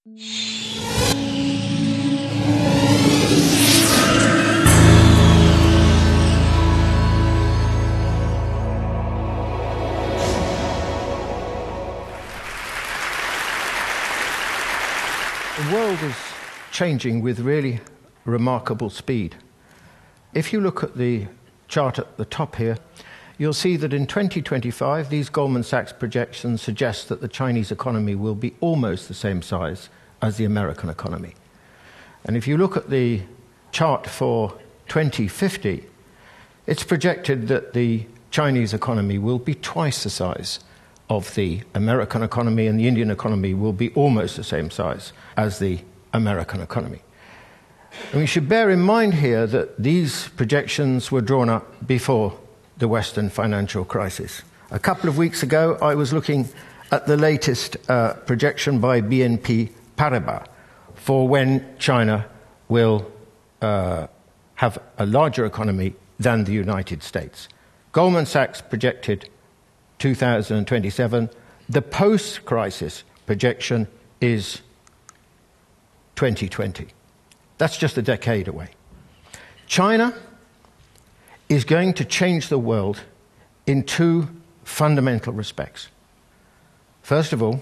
The world is changing with really remarkable speed. If you look at the chart at the top here, you'll see that in 2025, these Goldman Sachs projections suggest that the Chinese economy will be almost the same size as the American economy. And if you look at the chart for 2050, it's projected that the Chinese economy will be twice the size of the American economy, and the Indian economy will be almost the same size as the American economy. And we should bear in mind here that these projections were drawn up before the Western financial crisis. A couple of weeks ago, I was looking at the latest projection by BNP Paribas for when China will have a larger economy than the United States. Goldman Sachs projected 2027. The post-crisis projection is 2020. That's just a decade away. China is going to change the world in two fundamental respects. First of all,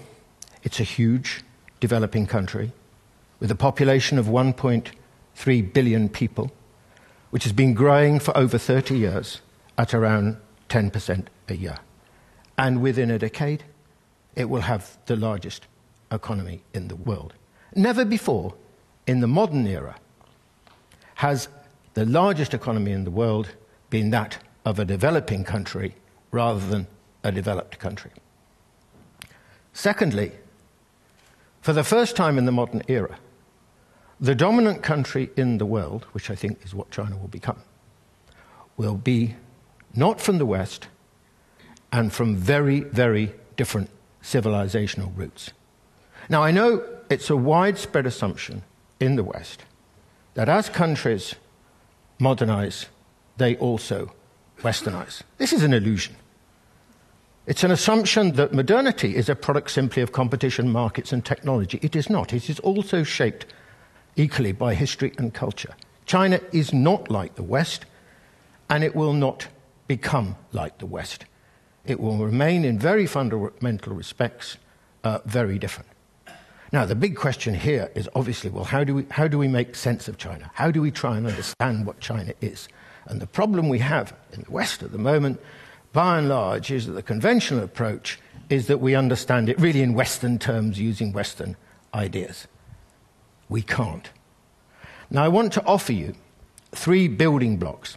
it's a huge developing country with a population of 1.3 billion people, which has been growing for over 30 years at around 10% a year. And within a decade, it will have the largest economy in the world. Never before, in the modern era, has the largest economy in the world been that of a developing country rather than a developed country. Secondly, for the first time in the modern era, the dominant country in the world, which I think is what China will become, will be not from the West and from very, very different civilizational roots. Now, I know it's a widespread assumption in the West that as countries modernize, they also westernize. This is an illusion. It's an assumption that modernity is a product simply of competition, markets, and technology. It is not. It is also shaped equally by history and culture. China is not like the West, and it will not become like the West. It will remain in very fundamental respects very different. Now, the big question here is obviously, well, how do we make sense of China? How do we try and understand what China is? And the problem we have in the West at the moment, by and large, is that the conventional approach is that we understand it really in Western terms using Western ideas. We can't. Now, I want to offer you 3 building blocks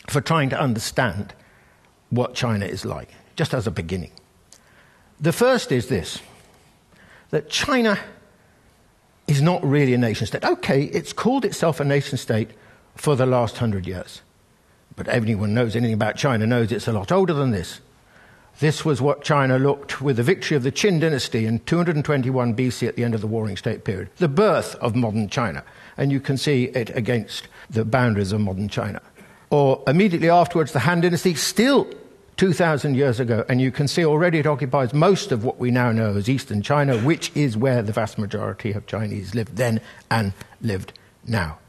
for trying to understand what China is like, just as a beginning. The first is this, that China is not really a nation-state. Okay, it's called itself a nation-state for the last 100 years. But anyone knows anything about China knows it's a lot older than this. This was what China looked with the victory of the Qin dynasty in 221 BC at the end of the Warring State period, the birth of modern China. And you can see it against the boundaries of modern China. Or immediately afterwards, the Han dynasty, still 2,000 years ago, and you can see already it occupies most of what we now know as Eastern China, which is where the vast majority of Chinese lived then and lived now.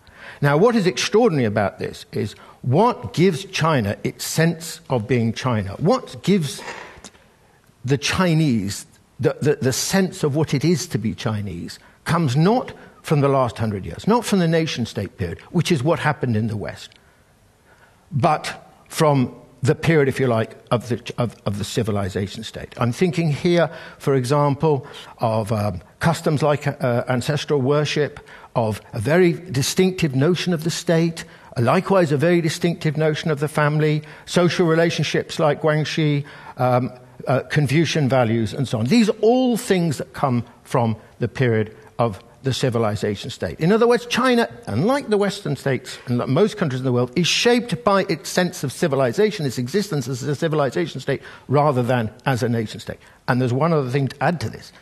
Now, what is extraordinary about this is what gives China its sense of being China? What gives the Chinese the sense of what it is to be Chinese comes not from the last 100 years, not from the nation-state period, which is what happened in the West, but from the period, if you like, of the civilization state. I'm thinking here, for example, of customs like ancestral worship, of a very distinctive notion of the state, likewise a very distinctive notion of the family, social relationships like Guanxi, Confucian values, and so on. These are all things that come from the period of the civilization state. In other words, China, unlike the Western states and like most countries in the world, is shaped by its sense of civilization, its existence as a civilization state, rather than as a nation state. And there's one other thing to add to this,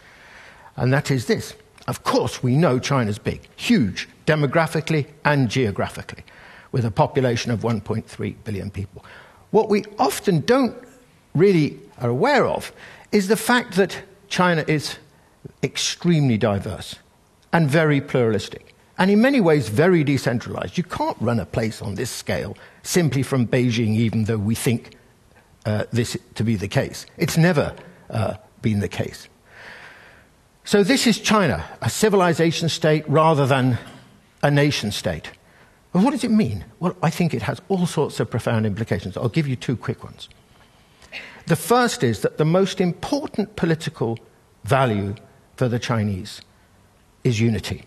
and that is this. Of course, we know China's big, huge, demographically and geographically, with a population of 1.3 billion people. What we often don't really are aware of is the fact that China is extremely diverse and very pluralistic, and in many ways very decentralized. You can't run a place on this scale simply from Beijing, even though we think this to be the case. It's never been the case. So this is China, a civilization state rather than a nation state. Well, what does it mean? Well, I think it has all sorts of profound implications. I'll give you two quick ones. The first is that the most important political value for the Chinese is unity,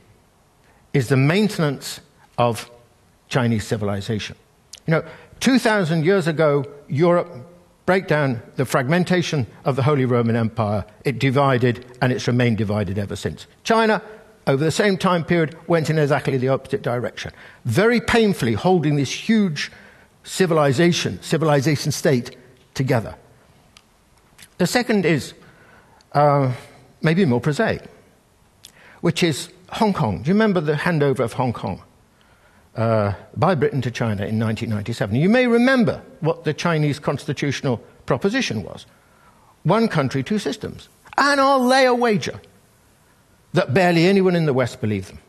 is the maintenance of Chinese civilization. 2,000 years ago, Europe break down the fragmentation of the Holy Roman Empire. It divided, and it's remained divided ever since. China, over the same time period, went in exactly the opposite direction, very painfully holding this huge civilization state together. The second is maybe more prosaic, which is Hong Kong. Do you remember the handover of Hong Kong by Britain to China in 1997? You may remember what the Chinese constitutional proposition was. One country, two systems. And I'll lay a wager that barely anyone in the West believed them.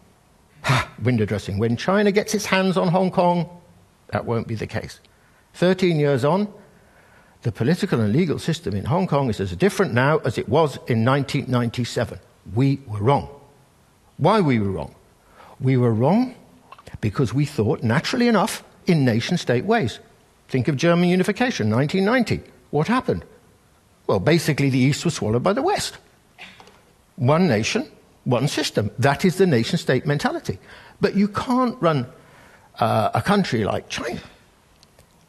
Window dressing. When China gets its hands on Hong Kong, that won't be the case. 13 years on, the political and legal system in Hong Kong is as different now as it was in 1997. We were wrong. Why we were wrong? We were wrong because we thought, naturally enough, in nation-state ways. Think of German unification, 1990. What happened? Well, basically the East was swallowed by the West. One nation, one system. That is the nation-state mentality. But you can't run a country like China,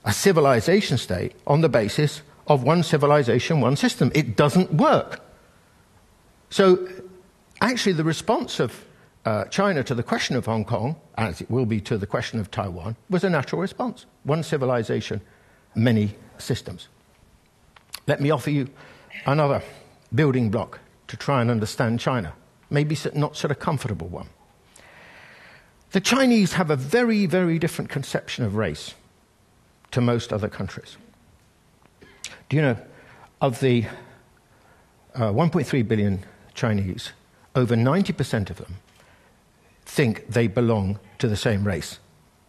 a civilization state, on the basis of one civilization, one system. It doesn't work. So actually the response of China to the question of Hong Kong, as it will be to the question of Taiwan, was a natural response. One civilization, many systems. Let me offer you another building block to try and understand China, maybe not such a comfortable one. The Chinese have a very, very different conception of race to most other countries. Do you know, of the 1.3 billion Chinese, over 90% of them think they belong to the same race,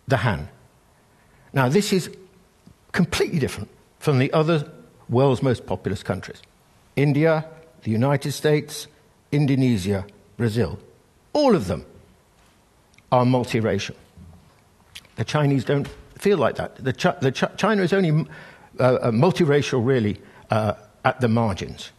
the Han. Now, this is completely different from the other world's most populous countries. India, the United States, Indonesia, Brazil. All of them are multiracial. The Chinese don't feel like that. China is only multiracial, really, at the margins.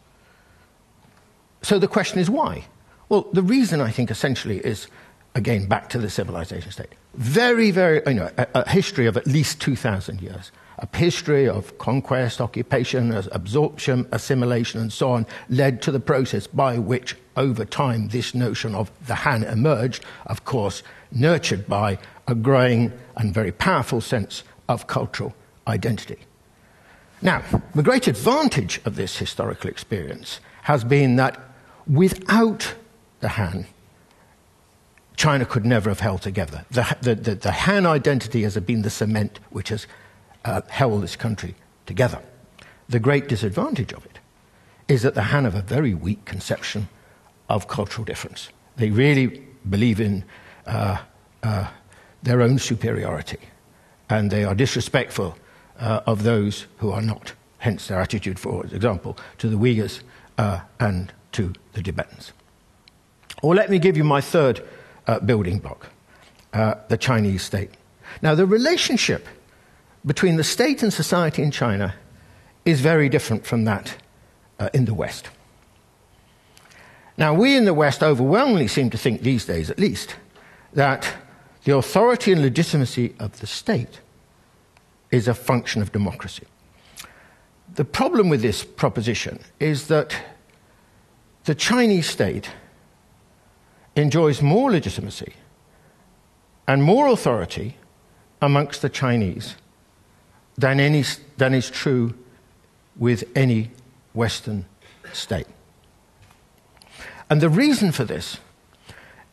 So the question is why? Well, the reason, I think, essentially is, again, back to the civilization state. Very, very, a history of at least 2,000 years. A history of conquest, occupation, absorption, assimilation, and so on, led to the process by which, over time, this notion of the Han emerged, of course, nurtured by a growing and very powerful sense of cultural identity. Now, the great advantage of this historical experience has been that without the Han, China could never have held together. The Han identity has been the cement which has held this country together. The great disadvantage of it is that the Han have a very weak conception of cultural difference. They really believe in their own superiority, and they are disrespectful of those who are not. Hence their attitude, for example, to the Uyghurs and to the Tibetans. Or let me give you my third building block, the Chinese state. Now, the relationship between the state and society in China is very different from that in the West. Now, we in the West overwhelmingly seem to think these days, at least, that the authority and legitimacy of the state is a function of democracy. The problem with this proposition is that the Chinese state enjoys more legitimacy and more authority amongst the Chinese than is true with any Western state. And the reason for this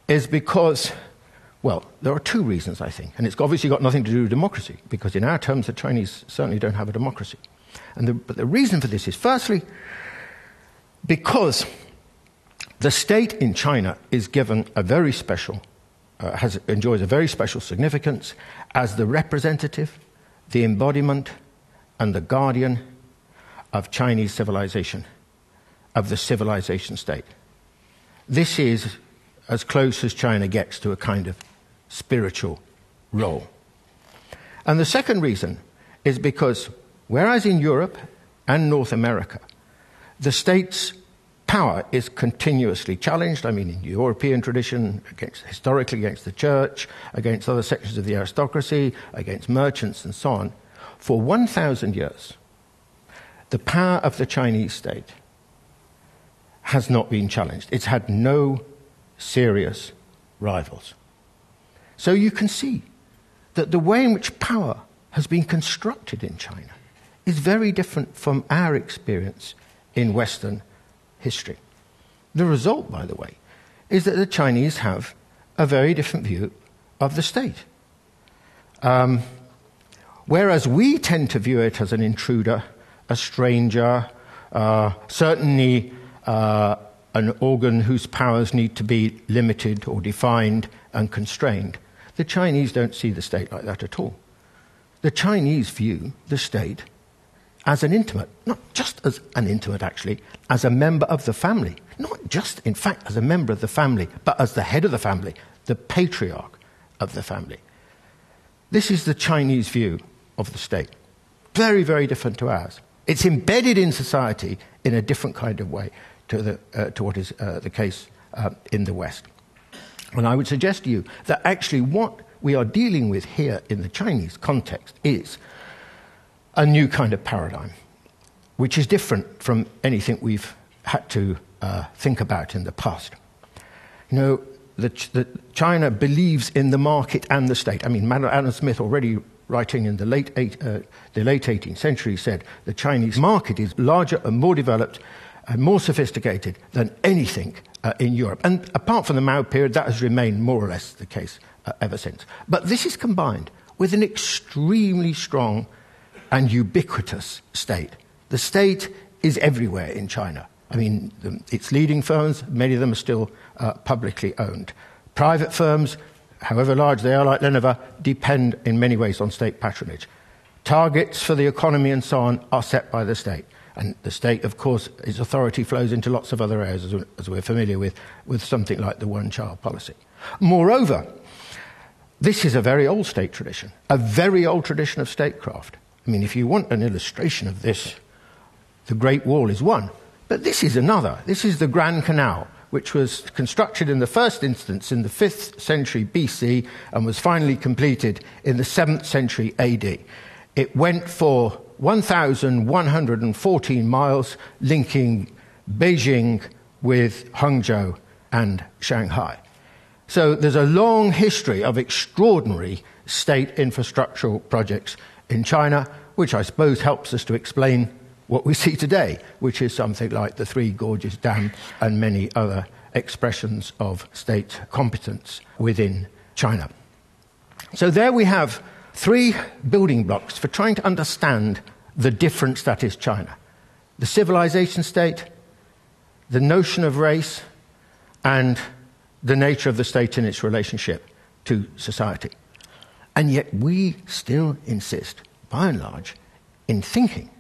is because, well, there are two reasons, I think. And it's obviously got nothing to do with democracy, because in our terms, the Chinese certainly don't have a democracy. But the reason for this is, firstly, because The state in China is given a very special, enjoys a very special significance as the representative, the embodiment, and the guardian of Chinese civilization, of the civilization state. This is as close as China gets to a kind of spiritual role. And the second reason is because, whereas in Europe and North America, the state's power is continuously challenged, I mean, in European tradition, historically against the church, against other sections of the aristocracy, against merchants and so on, for 1,000 years, the power of the Chinese state has not been challenged. It's had no serious rivals. So you can see that the way in which power has been constructed in China is very different from our experience in Western history. The result, by the way, is that the Chinese have a very different view of the state. Whereas we tend to view it as an intruder, a stranger, certainly an organ whose powers need to be limited or defined and constrained, the Chinese don't see the state like that at all. The Chinese view the state as an intimate, not just as an intimate actually, as a member of the family. Not just, in fact, as a member of the family, but as the head of the family, the patriarch of the family. This is the Chinese view of the state. Very, very different to ours. It's embedded in society in a different kind of way to what is the case in the West. And I would suggest to you that actually what we are dealing with here in the Chinese context is a new kind of paradigm, which is different from anything we've had to think about in the past. You know, China believes in the market and the state. I mean, Adam Smith, already writing in the late 18th century, said the Chinese market is larger and more developed and more sophisticated than anything in Europe. And apart from the Mao period, that has remained more or less the case ever since. But this is combined with an extremely strong and ubiquitous state. The state is everywhere in China. I mean, its leading firms, many of them are still publicly owned. Private firms, however large they are, like Lenovo, depend in many ways on state patronage. Targets for the economy and so on are set by the state. And the state, of course, its authority flows into lots of other areas, as we're familiar with something like the one-child policy. Moreover, this is a very old state tradition, a very old tradition of statecraft. I mean, if you want an illustration of this, the Great Wall is one. But this is another. This is the Grand Canal, which was constructed in the first instance in the 5th century BC and was finally completed in the 7th century AD. It went for 1,114 miles, linking Beijing with Hangzhou and Shanghai. So there's a long history of extraordinary state infrastructural projects in China, which I suppose helps us to explain what we see today, which is something like the Three Gorges Dam and many other expressions of state competence within China. So there we have three building blocks for trying to understand the difference that is China. The civilization state, the notion of race, and the nature of the state in its relationship to society. And yet we still insist, by and large, in thinking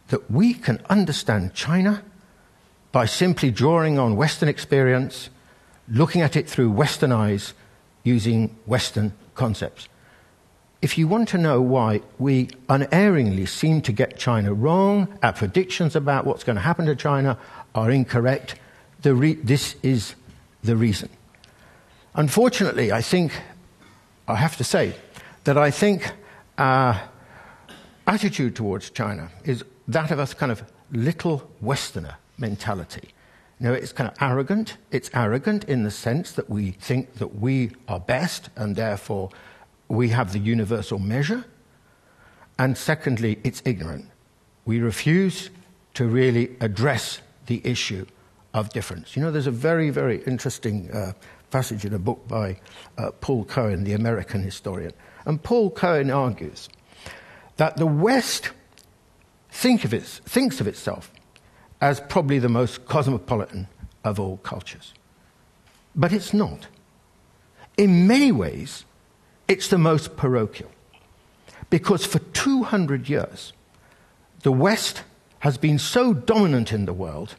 that we can understand China by simply drawing on Western experience, looking at it through Western eyes, using Western concepts. If you want to know why we unerringly seem to get China wrong, our predictions about what's going to happen to China are incorrect, this is the reason. Unfortunately, I have to say that I think our attitude towards China is that of a kind of little Westerner mentality. You know, it's kind of arrogant. It's arrogant in the sense that we think that we are best and therefore we have the universal measure. And secondly, it's ignorant. We refuse to really address the issue of difference. You know, there's a very, very interesting passage in a book by Paul Cohen, the American historian. And Paul Cohen argues that the West thinks of itself as probably the most cosmopolitan of all cultures. But it's not. In many ways, it's the most parochial. Because for 200 years, the West has been so dominant in the world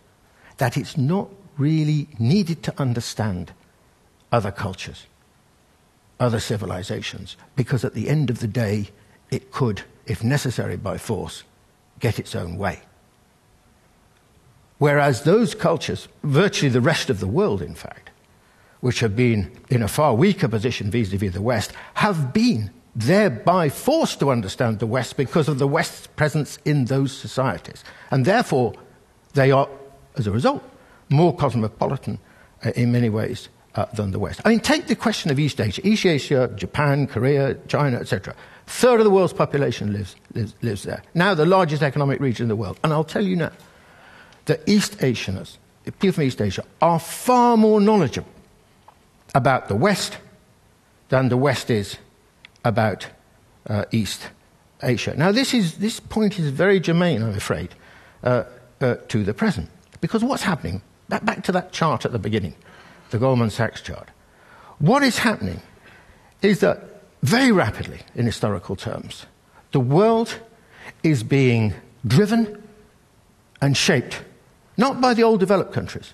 that it's not really needed to understand other cultures, other civilizations, because at the end of the day, it could, if necessary by force, get its own way. Whereas those cultures, virtually the rest of the world, in fact, which have been in a far weaker position vis-à-vis the West, have been thereby forced to understand the West because of the West's presence in those societies. And therefore, they are, as a result, more cosmopolitan in many ways than the West. I mean, take the question of East Asia. East Asia, Japan, Korea, China, etc. A third of the world's population lives there. Now the largest economic region in the world. And I'll tell you now, that East Asians, people from East Asia, are far more knowledgeable about the West than the West is about East Asia. Now, this point is very germane, I'm afraid, to the present. Because what's happening, back to that chart at the beginning, the Goldman Sachs chart, what is happening is that very rapidly, in historical terms, the world is being driven and shaped, not by the old developed countries,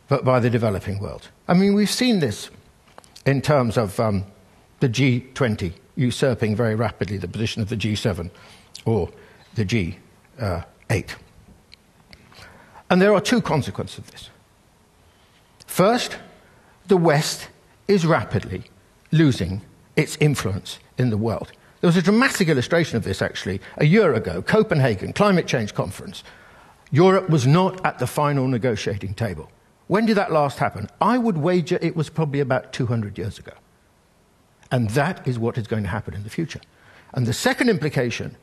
but by the developing world. I mean, we've seen this in terms of the G20 usurping very rapidly the position of the G7 or the G8. And there are two consequences of this. First, the West is rapidly losing its influence in the world. There was a dramatic illustration of this, actually, a year ago, Copenhagen, Climate Change Conference. Europe was not at the final negotiating table. When did that last happen? I would wager it was probably about 200 years ago. And that is what is going to happen in the future. And the second implication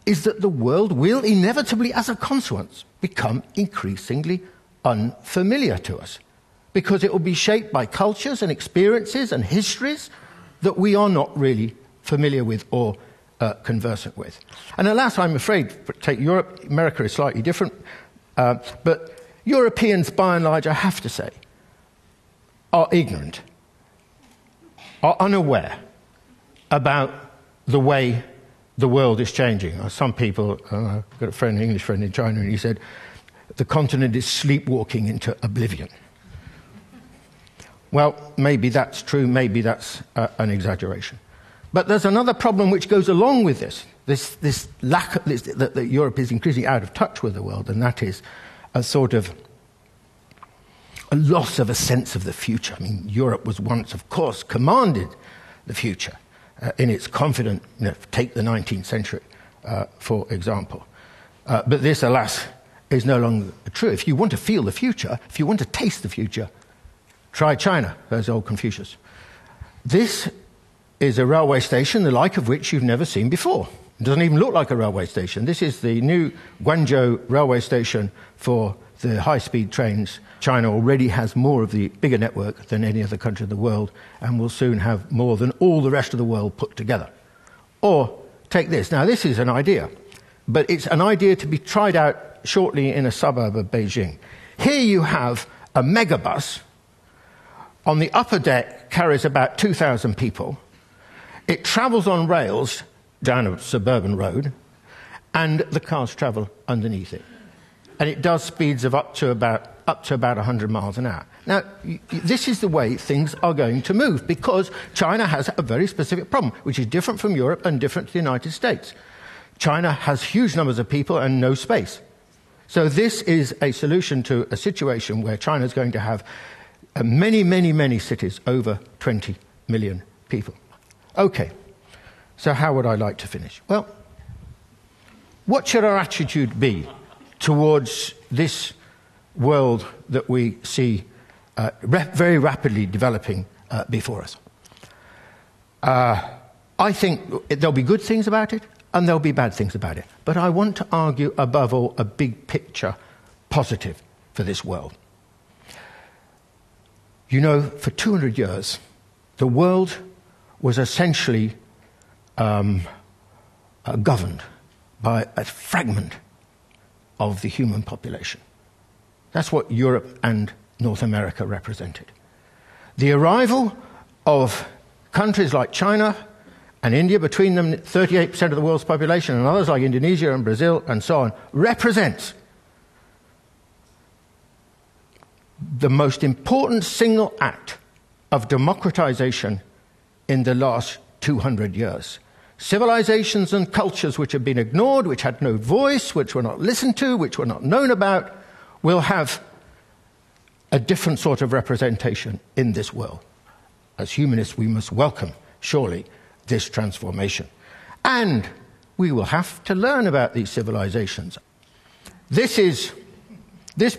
is that the world will inevitably, as a consequence, become increasingly unfamiliar to us, because it will be shaped by cultures and experiences and histories that we are not really familiar with or conversant with. And alas, I'm afraid, take Europe, America is slightly different, but Europeans, by and large, I have to say, are ignorant, are unaware about the way the world is changing. Some people, I've got a friend, an English friend in China, and he said, the continent is sleepwalking into oblivion. Well, maybe that's true, maybe that's an exaggeration. But there's another problem which goes along with this lack of, that Europe is increasingly out of touch with the world, and that is a sort of a loss of a sense of the future. I mean, Europe was once, of course, commanded the future in its confident, take the 19th century, for example. But this, alas, is no longer true. If you want to feel the future, if you want to taste the future, try China, says old Confucius. This is a railway station, the like of which you've never seen before. It doesn't even look like a railway station. This is the new Guangzhou railway station for the high-speed trains. China already has more of the bigger network than any other country in the world, and will soon have more than all the rest of the world put together. Or take this. Now, this is an idea, but it's an idea to be tried out shortly in a suburb of Beijing. Here you have a megabus. On the upper deck carries about 2,000 people. It travels on rails down a suburban road, and the cars travel underneath it. And it does speeds of up to about 100 miles an hour. Now, this is the way things are going to move, because China has a very specific problem, which is different from Europe and different to the United States. China has huge numbers of people and no space. So this is a solution to a situation where China is going to have many, many, many cities, over 20 million people. Okay, so how would I like to finish? Well, what should our attitude be towards this world that we see very rapidly developing before us? I think there'll be good things about it, and there'll be bad things about it. But I want to argue, above all, a big picture positive for this world. You know, for 200 years, the world was essentially governed by a fragment of the human population. That's what Europe and North America represented. The arrival of countries like China and India, between them 38% of the world's population, and others like Indonesia and Brazil and so on, represents the most important single act of democratization in the last 200 years. Civilizations and cultures which have been ignored, which had no voice, which were not listened to, which were not known about, will have a different sort of representation in this world. As humanists, we must welcome, surely, this transformation. And we will have to learn about these civilizations. This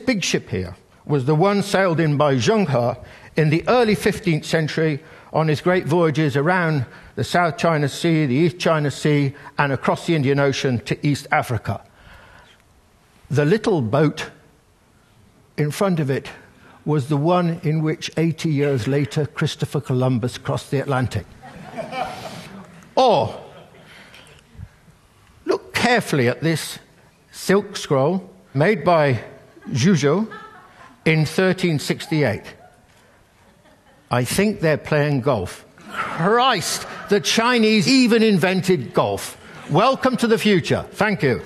big ship here was the one sailed in by Zheng He in the early 15th century on his great voyages around the South China Sea, the East China Sea, and across the Indian Ocean to East Africa. The little boat in front of it was the one in which 80 years later Christopher Columbus crossed the Atlantic. Or, look carefully at this silk scroll made by Zhuzhou in 1368. I think they're playing golf. Christ, the Chinese even invented golf. Welcome to the future. Thank you.